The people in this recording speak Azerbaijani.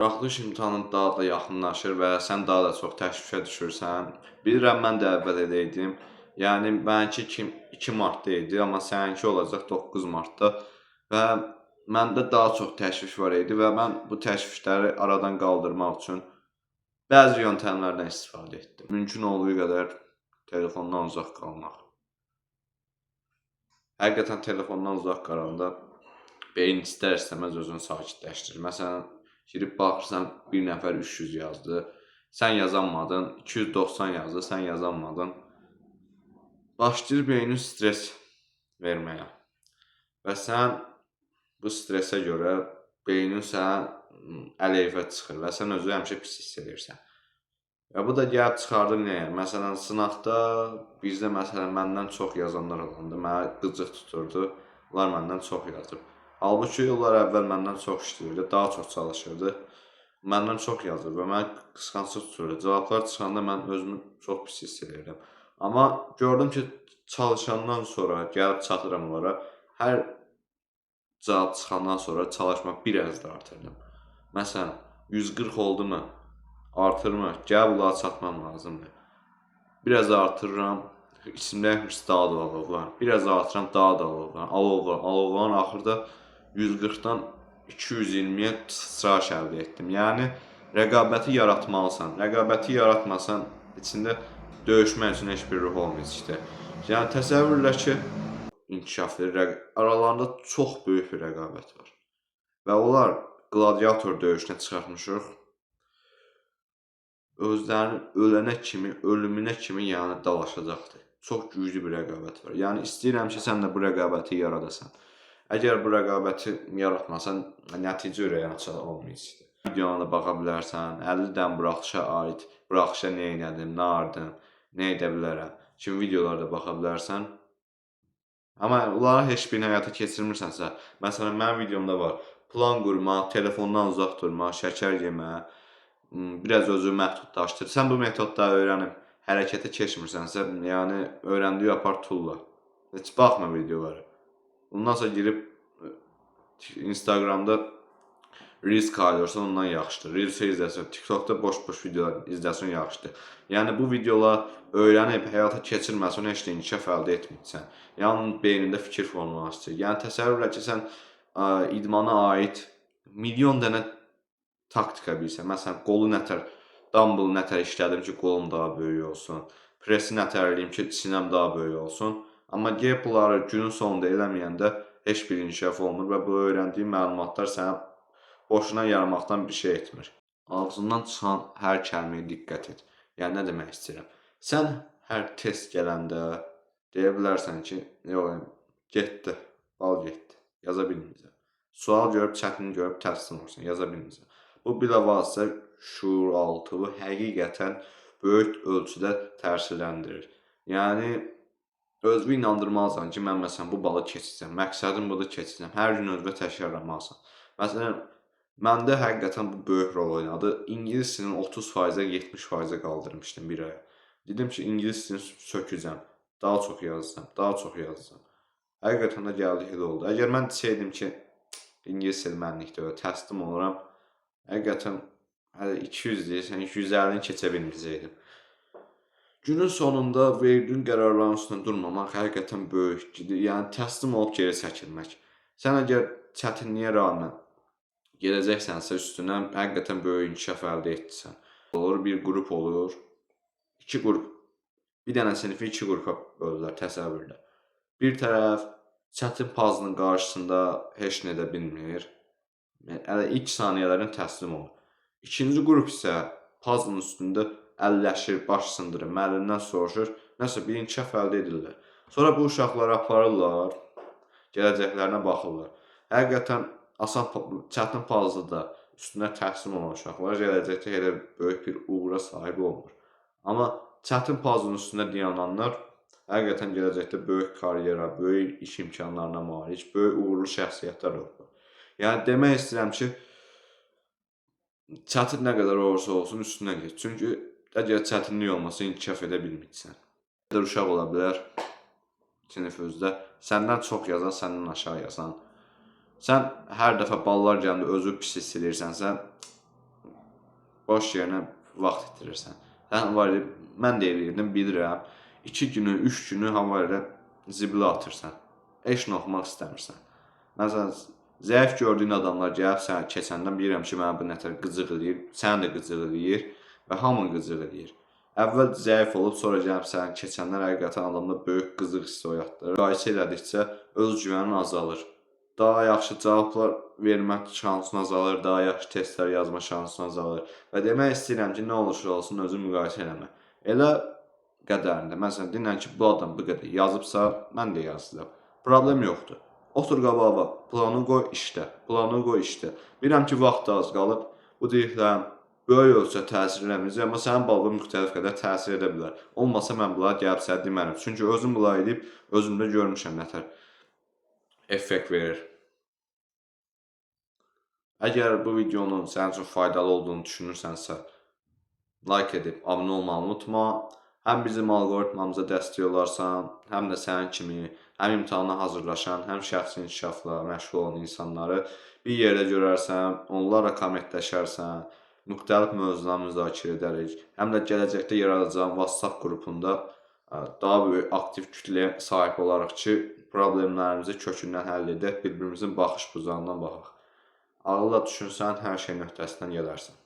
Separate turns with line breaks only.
Buraxılış imtahanın daha da yaxınlaşır və sən daha da çox təşvişə düşürsən. Bilirəm, mən də əvvəl elə idim. Yəni, mənimki 2 martda idi, amma səninki olacaq 9 martda və məndə daha çox təşviş var idi və mən bu təşvişləri aradan qaldırmaq üçün bəzi yöntəmlərdən istifadə etdim. Mümkün olduğu qədər telefondan uzaq qalmaq. Həqiqətən telefondan uzaq qalanda beyin istər-istəməz özünü sakitləşdirir. Məsələn, girib baxırsan, bir nəfər 300 yazdı, sən yazanmadın, 290 yazdı, sən yazanmadın. Başlayır beynin stres verməyə və sən bu stresə görə beynin sənə əleyhivə çıxır və sən özü həmişə pis hiss edirsən. Və bu da gəlib çıxardır nəyə? Məsələn, sınaqda bizdə məndən çox yazanlar olanda mənə qıcıq tuturdu. Onlar məndən çox yazıb. Halbuki onlar əvvəl məndən çox işləyirdi, daha çox çalışırdı. Məndən çox yazır və mənə qısqanclıq tuturdu. Cavablar çıxanda mən özümü çox pis hiss edirdim. Amma gördüm ki, çalışandan sonra gəlib çatıram onlara. Hər cavab çıxandan sonra çalışmaq bir az da artırdım. Məsələn, 140 oldu mu? Artırmır. Gəlib bunlara çatmam lazımdır. Biraz artırıram. İçimdə hırs daha da alovlanır. Biraz artıram, daha da alovlanır. Alovlanır. Axırda 140-dan 220-yə sıçrayış əldə etdim. Yəni, rəqabəti yaratmalısan. Rəqabəti yaratmasan, içində döyüşmək üçün heç bir ruh olmayacaqdır. Yəni, təsəvvür elə ki, inkişaf edir. Aralarında çox böyük bir rəqabət var. Və onlar qladiator döyüşünə çıxartmışıq. Özlərinin ölənə kimi, ölümünə kimi yəni dalaşacaqdır. Çox güclü bir rəqabət var. Yəni, istəyirəm ki, sən də bu rəqabəti yaradasan. Əgər bu rəqabəti yaratmasan, nəticə ürəkaçan olmayacaqdır. Videona da baxa bilərsən, 50 dən buraxışa aid, buraxışa nə elədim, nə ardım, nə edə bilərəm kimi videolarda baxa bilərsən. Amma onları heç birini həyata keçirmirsənsə, məsələn, mənim videomda var, plan qurmaq, telefondan uzaq durmaq, şəkər yemək, biraz özünü məhdudlaşdır. Sən bu metodları öyrənib hərəkətə keçmirsənsə, yəni öyrəndiyi apar tulla. Heç baxma videolara. Ondan sonra girib Instagramda Reels kaydırsan ondan yaxşıdır. Reels izləsən, TikTokda boş-boş videolar izləsən yaxşıdır. Yəni bu videolar öyrənib həyata keçirməsən heç də inkişaf əldə etməyəcəksən. Yəni beynində fikir formalaşacaq. Yəni təsəvvür et ki, sən idmana aid milyon dənə taktika bilirsən. Məsələn, qolu nətər, dumbbell nətər işlədim ki, qolum daha böyük olsun. Presi nətər eləyim ki, sinəm daha böyük olsun. Amma gəlib bunları günün sonunda eləməyəndə heç bir inkişaf olmur və bu öyrəndiyin məlumatlar sənə boşuna yaramaqdan bir şey etmir. Ağzından çıxan hər kəlməyə diqqət et. Yəni, nə demək istəyirəm? Sən hər test gələndə deyə bilərsən ki, yox, getdi, bal getdi, yaza bilməyəcəm. Sual görüb, çətin görüb, təslim olsun, yaza bilməyəcəm. Bu bilavasitə şuur altını həqiqətən böyük ölçüdə təsirləndirir. Yəni, özünü inandırmalısan ki, mən məsələn bu balı keçəcəm, məqsədim budur keçəcəm, hər gün özünə təkrarlamalısan. Məsələn, məndə həqiqətən bu böyük rol oynadı. İngilis dilini 30%-ə, 70%-ə qaldırmışdım bir aya. Dedim ki, ingilis dilini sökəcəm, daha çox yazacam, daha çox yazacam. Həqiqətən də gəldi elə oldu. Əgər mən desəydim ki, ingilis dili mənlikdə təslim oluram, həqiqətən 200 deyirsən, 250-ni keçə bilməyəcəkdim. Günün sonunda verdiyin qərarların üstündə durmamaq həqiqətən böyükdür. Yəni, təslim olub geri çəkilmək. Sən əgər çətinliyə rağmen gedəcəksənsə üstünə, həqiqətən böyük inkişaf əldə etsən. Olur, bir qrup olur, 2 qrup. Bir dənə sinifi 2 qrupa bölürlər, təsəvvürlə. Bir tərəf çətin puzzlın qarşısında heç nə edə bilmir. İlk saniyələrin təslim olur. İkinci qrup isə puzzlın üstündə əlləşir, baş sındırır, müəllimdən soruşur, nəsə bir inkişaf əldə edirlər. Sonra bu uşaqları aparırlar, gələcəklərinə baxırlar. Həqiqətən çətin puzzlda üstünə təslim olan uşaqlar gələcəkdə elə böyük bir uğura sahib olmur. Amma çətin puzzlın üstündə dayananlar həqiqətən gələcəkdə böyük karyera, böyük iş imkanlarına malik, böyük uğurlu şəxsiyyətlər olur. Yəni demək istəyirəm ki, çətin nə qədər olursa olsun üstünə get. Çünki əgər çətinlik olmasa inkişaf edə bilməyəcəksən. Bir uşaq ola bilər sinif özdə, səndən çox yazan, səndən aşağı yazan. Sən hər dəfə ballar gələndə özü pis hiss edirsənsə, boş yerinə vaxt itirirsən. Sən var ya, mən də eləyirdim, bilirəm. 2 günü, 3 günü var ya, zibilə atırsan. Heç nə oxumaq istəmirsən. Məsələn, zəif gördüyün adamlar gəlib sənə keçəndən bilirəm ki, mənə bu nətər qıcıq eləyir, səni də qıcıq eləyir və hamını qıcıq eləyir. Əvvəl zəif olub, sonra gəlib səni keçənlər həqiqətən adamda böyük qıcıq hissi oyatdırır. Müqayisə elədikcə öz güvənin azalır. Daha yaxşı cavablar vermək şansın azalır, daha yaxşı testlər yazma şansın azalır. Və demək istəyirəm ki, nə olursa olsun özünü müqayisə eləmə. Elə qədərində. Məsələn, dinlən ki, bu adam bu qədər yazıbsa, mən də yazdım. Problem yoxdur. Otur qabağa, planı qoy işlə, planı qoy işlə. Bilirəm ki, vaxt az qalıb, bu dediklərim böyük ölçüdə təsir eləməyəcək, amma sənin balına müxtəlif qədər təsir edə bilər. Olmasa mən bunları gəlib sənə demərəm. Çünki özüm bunları edib, özümdə görmüşəm nətər effekt verir. Əgər bu videonun sənin üçün faydalı olduğunu düşünürsənsə, like edib abunə olmağı unutma. Həm bizim algoritmamıza dəstək olarsan, həm də sənin kimi həm imtahana hazırlaşan, həm şəxsi inkişafla məşğul olan insanları bir yerdə görərsən, onlarla kommentləşərsən, müxtəlif mövzuları müzakirə edərik. Həm də gələcəkdə yaradacağım WhatsApp qrupunda daha böyük aktiv kütləyə sahib olaraq ki, problemlərimizi kökündən həll edək, bir-birimizin baxış bucağından baxaq. Ağılla düşünsən, hər şeyin öhdəsindən gələrsən.